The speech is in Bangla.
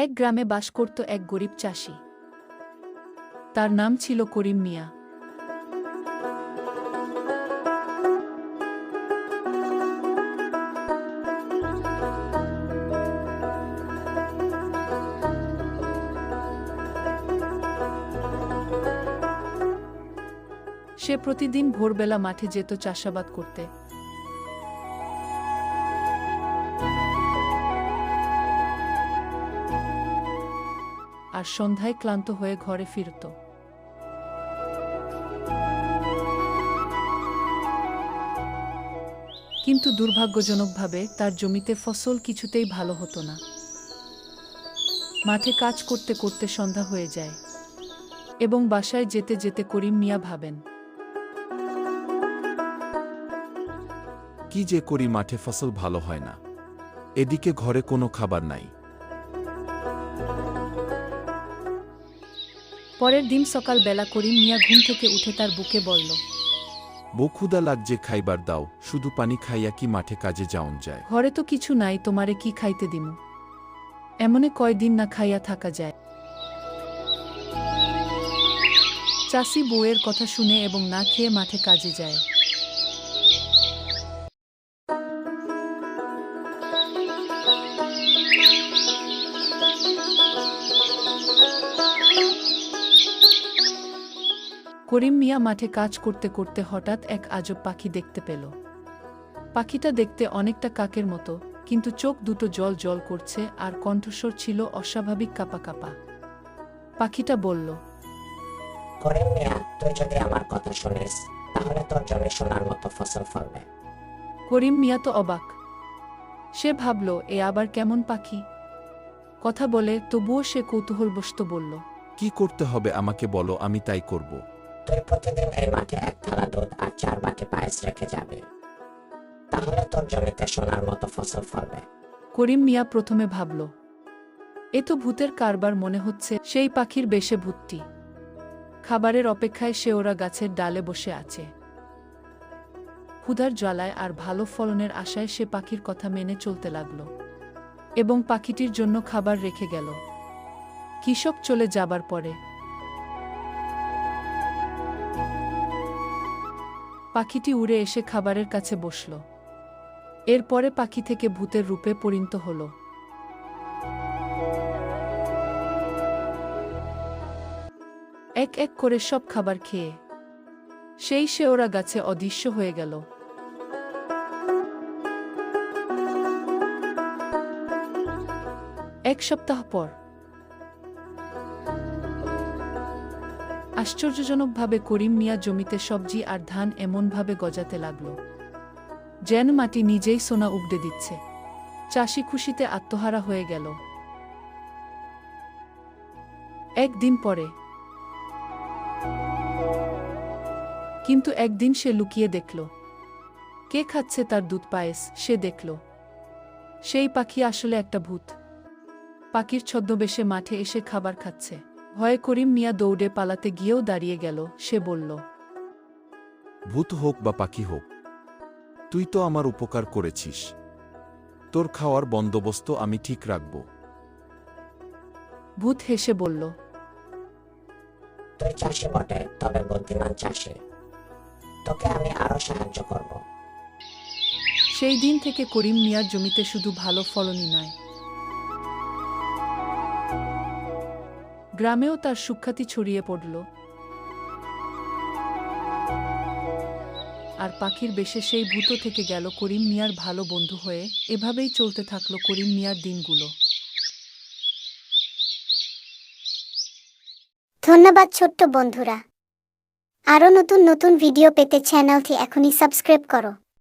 এক গ্রামে বাস করত এক গরিব চাষি। তার নাম ছিল করিম মিয়া। সে প্রতিদিন ভোরবেলা মাঠে যেত চাষাবাদ করতে। আর সন্ধ্যায় ক্লান্ত হয়ে ঘরে ফিরত। কিন্তু দুর্ভাগ্যজনকভাবে তার জমিতে ফসল কিছুতেই ভালো হতো না। মাঠে কাজ করতে করতে সন্ধ্যা হয়ে যায় এবং বাসায় যেতে যেতে করিম মিয়া ভাবেন, কি যে করি, মাঠে ফসল ভালো হয় না, এদিকে ঘরে কোনো খাবার নাই। পরের দিন সকালবেলা করিম মিয়া ঘুম থেকে উঠে তার বুকে বলল, বউ, ক্ষুধা লাগছে, খাইবার দাও, শুধু পানি খাইয়া কি মাঠে কাজে যাওন যায়? ঘরে তো কিছু নাই, তোমারে কি খাইতে দিমু? এমনে কয়দিন না খাইয়া থাকা যায়? চাষি বউয়ের কথা শুনে এবং না খেয়ে মাঠে কাজে যায়। করিম মিয়া মাঠে কাজ করতে করতে হঠাৎ এক আজব পাখি দেখতে পেল। পাখিটা দেখতে অনেকটা কাকের মতো, কিন্তু চোখ দুটো জল জল করছে আর কণ্ঠস্বর ছিল অস্বাভাবিক কাঁপা কাঁপা। পাখিটা বলল, করিম মিয়া, তুই যদি আমার কথা শুনিস তাহলে তোর জমি সোনার মতো ফসল ফলবে। করিম মিয়া তো অবাক। সে ভাবল, এ আবার কেমন পাখি? কথা বলে, তবুও সে কৌতূহলবশত বলল, কি করতে হবে আমাকে বলো, আমি তাই করব। তুই প্রতিদিন এই মাঠে এক থালা দুধ আর 4 বাটি পায়েস রেখে যাবি, তাহলে তোর জমিতে সোনার মতো ফসল ফলবে। করিম মিয়া প্রথমে ভাবল, এ তো ভূতের কারবার মনে হচ্ছে। সেই পাখির বেশে ভূতটি। খাবারের অপেক্ষায় সে ওরা গাছের ডালে বসে আছে। ক্ষুধার জ্বালায় আর ভালো ফলনের আশায় সে পাখির কথা মেনে চলতে লাগল এবং পাখিটির জন্য খাবার রেখে গেল। কৃষক চলে যাবার পরে পাখিটি উড়ে এসে খাবারের কাছে বসল। এরপরে পাখি থেকে ভূতের রূপে পরিণত হল। এক এক করে সব খাবার খেয়ে সে ওরা গাছে অদৃশ্য হয়ে গেল। এক সপ্তাহ পর আশ্চর্যজনকভাবে করিম মিয়া জমিতে সবজি আর ধান এমনভাবে গজাতে লাগল যেন মাটি নিজেই সোনা উগড়ে দিচ্ছে। চাষি খুশিতে আত্মহারা হয়ে গেল। একদিন পরে কিন্তু একদিন সে লুকিয়ে দেখল কে খাচ্ছে তার দুধ পায়েস। সে দেখল সেই পাখি আসলে একটা ভূত। পাখির ছদ্মবেশে মাঠে এসে খাবার খাচ্ছে। ভয়ে করিম মিয়া দৌড়ে পালাতে গিয়েও দাঁড়িয়ে গেল। সে বলল, ভূত হোক বা পাখি হোক, তুই তো আমার উপকার করেছিস, তোর খাওয়ার বন্দোবস্ত আমি ঠিক রাখব। ভূত হেসে বলল, তুই চাষি বটে, তবে বুদ্ধিমান চাষি, তোকে আমি আরো সাহায্য করব। সেই দিন থেকে করিম মিয়ার জমিতে শুধু ভালো ফলনই নয়, গ্রামেও তার সুখ্যাতি ছড়িয়ে পড়ল। আর পাখির বেশে সেই ভূত থেকে গেল করিম মিয়ার ভালো বন্ধু হয়ে। এভাবেই চলতে থাকল করিম মিয়ার দিনগুলো। ধন্যবাদ ছোট্ট বন্ধুরা। আরও নতুন নতুন ভিডিও পেতে চ্যানেলটি এখনই সাবস্ক্রাইব করো।